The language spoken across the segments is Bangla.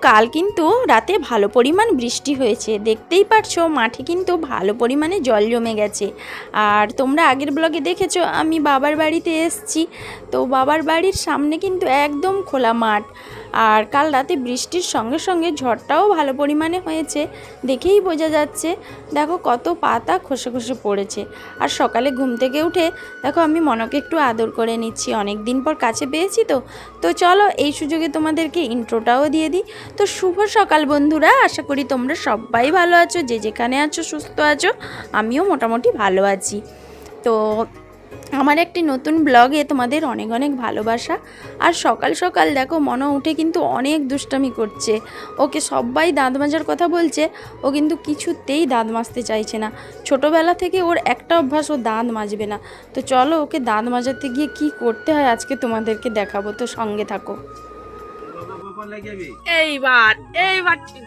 কাল কিন্তু রাতে ভালো পরিমাণ বৃষ্টি হয়েছে, দেখতেই পারছো মাঠে কিন্তু ভালো পরিমাণে জল জমে গেছে। আর তোমরা আগের ব্লগে দেখেছো আমি বাবার বাড়িতে এসেছি, তো বাবার বাড়ির সামনে কিন্তু একদম খোলা মাঠ। আর কাল রাতে বৃষ্টির সঙ্গে সঙ্গে ঝড়টাও ভালো পরিমাণে হয়েছে, দেখেই বোঝা যাচ্ছে। দেখো কত পাতা খসে খসে পড়েছে। আর সকালে ঘুম থেকে উঠে দেখো আমি মনকে একটু আদর করে নিচ্ছি, অনেক দিন পর কাছে পেয়েছি। তো চলো এই সুযোগে তোমাদেরকে ইন্ট্রোটাও দিয়ে দিই। তো শুভ সকাল বন্ধুরা, আশা করি তোমরা সবাই ভালো আছো, যে যেখানে আছো সুস্থ আছো। আমিও মোটামুটি ভালো আছি। তো আমার একটি নতুন ব্লগে তোমাদের অনেক অনেক ভালোবাসা। আর সকাল সকাল দেখো মনে উঠে কিন্তু অনেক দুষ্টামি করছে। ওকে সবাই দাঁত মাজার কথা বলছে, ও কিন্তু কিছুতেই দাঁত মাজতে চাইছে না। ছোটোবেলা থেকে ওর একটা অভ্যাস, ও দাঁত মাজবে না। তো চলো ওকে দাঁত মাজাতে গিয়ে কি করতে হয় আজকে তোমাদেরকে দেখাবো, তো সঙ্গে থাকো। এইবার এইবার ঠিক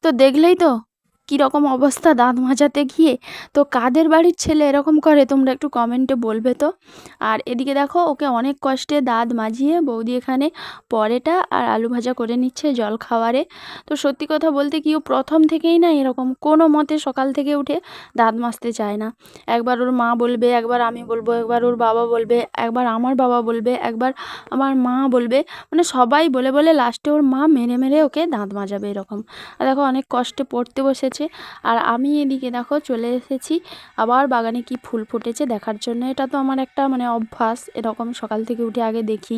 তো দেখলেই তো কীরকম অবস্থা দাঁত মাজাতে গিয়ে। তো কাদের বাড়ির ছেলে এরকম করে তোমরা একটু কমেন্টে বলবে তো। আর এদিকে দেখো ওকে অনেক কষ্টে দাঁত মাজিয়ে বৌদি এখানে পরোটা আর আলু ভাজা করে নিচ্ছে জল খাওয়ারে। তো সত্যি কথা বলতে কি, ও প্রথম থেকেই না এরকম কোনো মতে সকাল থেকে উঠে দাঁত মাজতে চায় না। একবার ওর মা বলবে, একবার আমি বলবো, একবার ওর বাবা বলবে, একবার আমার বাবা বলবে, একবার আমার মা বলবে, মানে সবাই বলে বলে লাস্টে ওর মা মেরে মেরে ওকে দাঁত মাজাবে এরকম। আর দেখো অনেক কষ্টে পড়তে বসেছে। আর আমি এদিকে দেখো চলে এসেছি আবার বাগানে কি ফুল ফুটেছে দেখার জন্য। এটা তো আমার একটা মানে অভ্যাস, এরকম সকাল থেকে উঠে আগে দেখি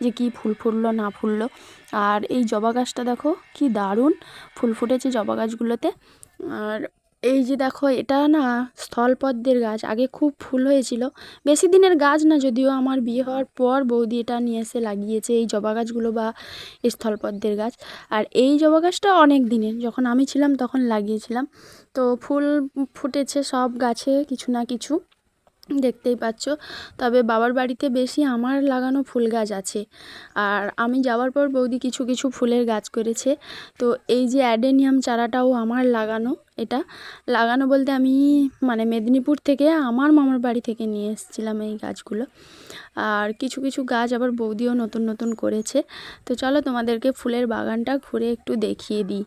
যে কি ফুল ফুটলো না ফুটলো। আর এই জবা গাছটা দেখো কি দারুণ ফুল ফুটেছে জবা গাছগুলোতে। আর এই যে দেখো এটা না স্থলপদ্মের গাছ, আগে খুব ফুল হয়েছিল। বেশি দিনের গাছ না যদিও, আমার বিয়ে হওয়ার পর বৌদি এটা নিয়ে এসে লাগিয়েছে এই জবা গাছগুলো বা স্থলপদ্মের গাছ। আর এই জবা গাছটা অনেক দিনের, যখন আমি ছিলাম তখন লাগিয়েছিলাম। তো ফুল ফুটেছে সব গাছে কিছু না কিছু, দেখতেই পাচ্ছ। তবে বাবার বাড়িতে বেশি আমার লাগানো ফুল গাছ আছে। আর আমি যাওয়ার পর বৌদি কিছু কিছু ফুলের গাছ করেছে। তো এই যে অ্যাডেনিয়াম চারাটাও আমার লাগানো। এটা লাগানো বলতে আমি মানে মেদিনীপুর থেকে আমার মামার বাড়ি থেকে নিয়ে এসেছিলাম এই গাছগুলো। আর কিছু কিছু গাছ আবার বৌদিও নতুন নতুন করেছে। তো চলো তোমাদেরকে ফুলের বাগানটা ঘুরে একটু দেখিয়ে দিই।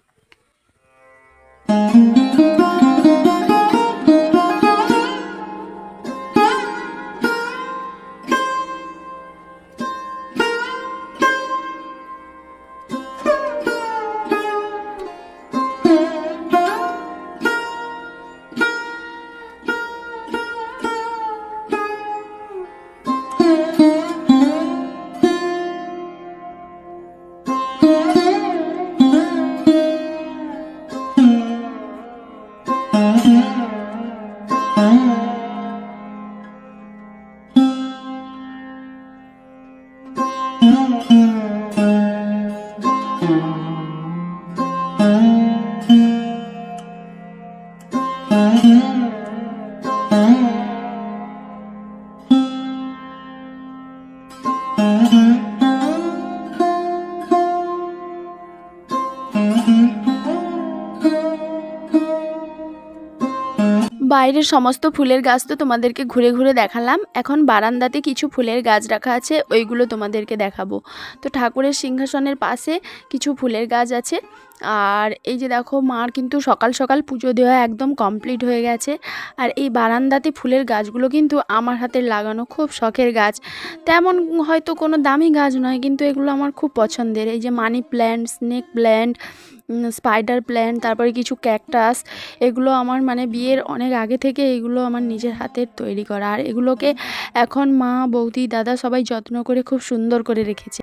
বাইরের সমস্ত ফুলের গাছ তো তোমাদেরকে ঘুরে ঘুরে দেখালাম। এখন বারান্দাতে কিছু ফুলের গাছ রাখা আছে, ওইগুলো তোমাদেরকে দেখাবো। তো ঠাকুরের সিংহাসনের পাশে কিছু ফুলের গাছ আছে। আর এই যে দেখো মার কিন্তু সকাল সকাল পুজো দেওয়া একদম কমপ্লিট হয়ে গেছে। আর এই বারান্দাতে ফুলের গাছগুলো কিন্তু আমার হাতের লাগানো, খুব শখের গাছ। তেমন হয়তো কোনো দামি গাছ নয়, কিন্তু এগুলো আমার খুব পছন্দের। এই যে money plant, snake plant, spider plant, তারপরে কিছু ক্যাকটাস, এগুলো আমার মানে বিয়ের অনেক আগে থেকে এগুলো আমার নিজের হাতের তৈরি করা। আর এগুলোকে এখন মা, বৌদি, দাদা সবাই যত্ন করে খুব সুন্দর করে রেখেছে।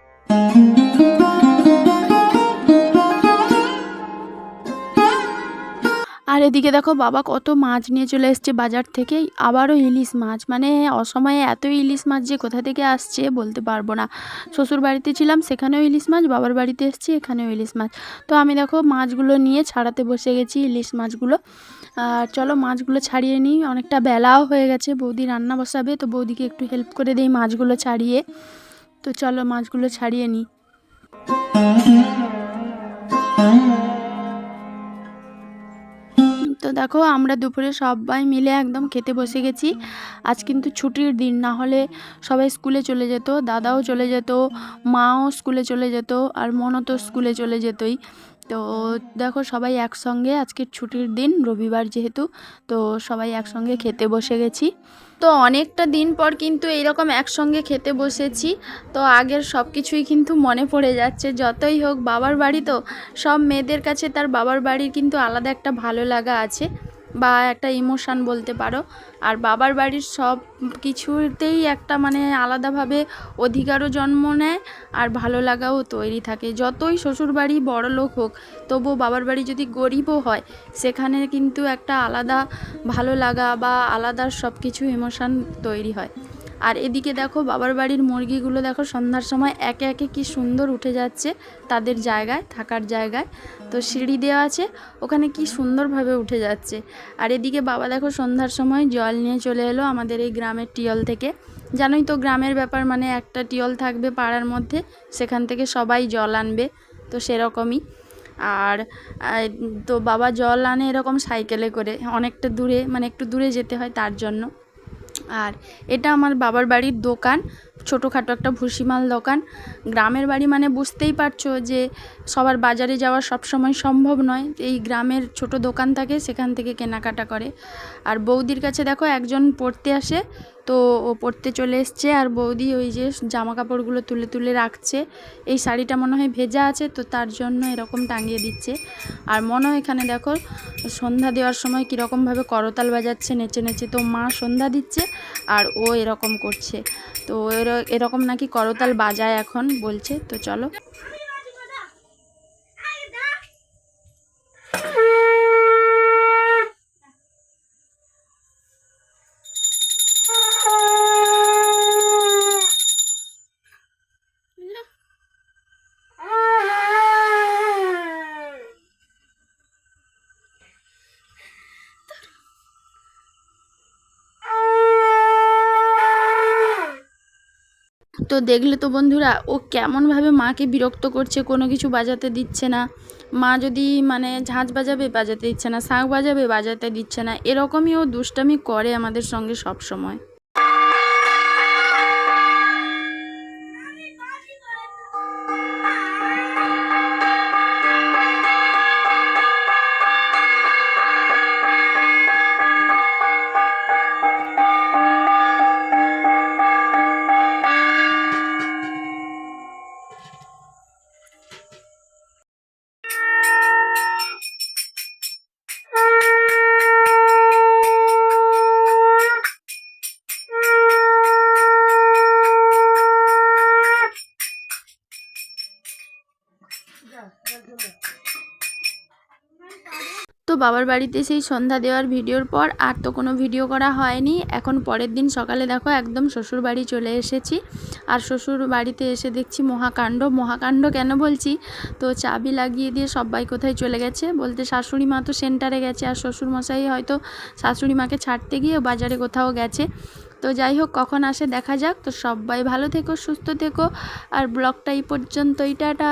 আর এদিকে দেখো বাবা কত মাছ নিয়ে চলে এসছে বাজার থেকে, আবারও ইলিশ মাছ। মানে অসময়ে এত ইলিশ মাছ যে কোথা থেকে আসছে বলতে পারবো না। শ্বশুর বাড়িতে ছিলাম, সেখানেও ইলিশ মাছ, বাবার বাড়িতে এসেছি, এখানেও ইলিশ মাছ। তো আমি দেখো মাছগুলো নিয়ে ছাড়াতে বসে গেছি, ইলিশ মাছগুলো। আর চলো মাছগুলো ছাড়িয়ে নিই, অনেকটা বেলাও হয়ে গেছে, বৌদি রান্না বসাবে, তো বৌদিকে একটু হেল্প করে দিই মাছগুলো ছাড়িয়ে। তো চলো মাছগুলো ছাড়িয়ে নিই। তো দেখো আমরা দুপুরে সবাই মিলে একদম খেতে বসে গেছি। আজ কিন্তু ছুটির দিন, না হলে সবাই স্কুলে চলে যেত, দাদাও চলে যেত, মাও স্কুলে চলে যেত, আর মনও তো স্কুলে চলে যেতই। তো দেখো সবাই একসঙ্গে, আজকের ছুটির দিন রবিবার যেহেতু, তো সবাই একসঙ্গে খেতে বসে গেছি। তো অনেকটা দিন পর কিন্তু এইরকম একসঙ্গে খেতে বসেছি। তো আগের সব কিছুই কিন্তু মনে পড়ে যাচ্ছে। যতই হোক বাবার বাড়ি, তো সব মেয়েদের কাছে তার বাবার বাড়ির কিন্তু আলাদা একটা ভালো লাগা আছে, বা একটা ইমোশান বলতে পারো। আর বাবার বাড়ির সব কিছুতেই একটা মানে আলাদাভাবে অধিকারও জন্ম নেয়, আর ভালো লাগাও তৈরি থাকে। যতই শ্বশুরবাড়ি বড়লোক হোক, তবুও বাবার বাড়ি যদি গরিবও হয়, সেখানে কিন্তু একটা আলাদা ভালো লাগা বা আলাদা সব কিছু ইমোশান তৈরি হয়। আর এদিকে দেখো বাবার বাড়ির মুরগিগুলো দেখো সন্ধ্যার সময় একে একে কি সুন্দর উঠে যাচ্ছে তাদের জায়গায়, থাকার জায়গায়। তো সিঁড়ি দেওয়া আছে, ওখানে কি সুন্দরভাবে উঠে যাচ্ছে। আর এদিকে বাবা দেখো সন্ধ্যার সময় জল নিয়ে চলে এলো আমাদের এই গ্রামের টিয়ল থেকে। জানোই তো গ্রামের ব্যাপার, মানে একটা টিয়ল থাকবে পাড়ার মধ্যে, সেখান থেকে সবাই জল আনবে, তো সেরকমই। আর তো বাবা জল আনে এরকম সাইকেলে করে, অনেকটা দূরে, মানে একটু দূরে যেতে হয় তার জন্য। আর এটা আমার বাবার বাড়ির দোকান, ছোটোখাটো একটা ভুসিমাল দোকান। গ্রামের বাড়ি মানে বুঝতেই পারছো যে সবার বাজারে যাওয়া সব সময় সম্ভব নয়, এই গ্রামের ছোট দোকান থাকে, সেখান থেকে কেনাকাটা করে। আর বৌদির কাছে দেখো একজন পড়তে আসে, তো ও পড়তে চলে এসছে, আর বৌদি ওই যে জামা কাপড়গুলো তুলে তুলে রাখছে। এই শাড়িটা মনে হয় ভেজা আছে, তো তার জন্য এরকম টাঙিয়ে দিচ্ছে। আর মনে হয় এখানে দেখো সন্ধ্যা দেওয়ার সময় কীরকমভাবে করতাল বাজাচ্ছে নেচে নেচে, তো মা সন্ধ্যা দিচ্ছে আর ও এরকম করছে। তো এরকম নাকি করতাল বাজায় এখন বলছে। তো চলো। তো দেখলে তো বন্ধুরা, ও কেমনভাবে মাকে বিরক্ত করছে, কোনো কিছু বাজাতে দিচ্ছে না। মা যদি মানে ঝাঁঝ বাজাবে, বাজাতে দিচ্ছে না, শাঁখ বাজাবে, বাজাতে দিচ্ছে না, এরকমই ও দুষ্টামি করে আমাদের সঙ্গে সব সময়। তো বাবার বাড়িতে সেই সন্ধ্যা দেওয়ার ভিডিওর পর আর তো কোনো ভিডিও করা হয়নি। এখন পরের দিন সকালে দেখো একদম শ্বশুর বাড়ি চলে এসেছি। আর শ্বশুর বাড়িতে এসে দেখছি মহাকাণ্ড। মহাকাণ্ড কেন বলছি, তো চাবি লাগিয়ে দিয়ে সবাই কোথায় চলে গেছে, বলতে শাশুড়ি মা তো সেন্টারে গেছে, আর শ্বশুরমশাই হয়তো শাশুড়ি মাকে ছাড়তে গিয়ে বাজারে কোথাও গেছে। তো যাই হোক, কখন আসে দেখা যাক। তো সবাই ভালো থেকো, সুস্থ থেকো, আর ব্লগটা এই পর্যন্তই, টাটা।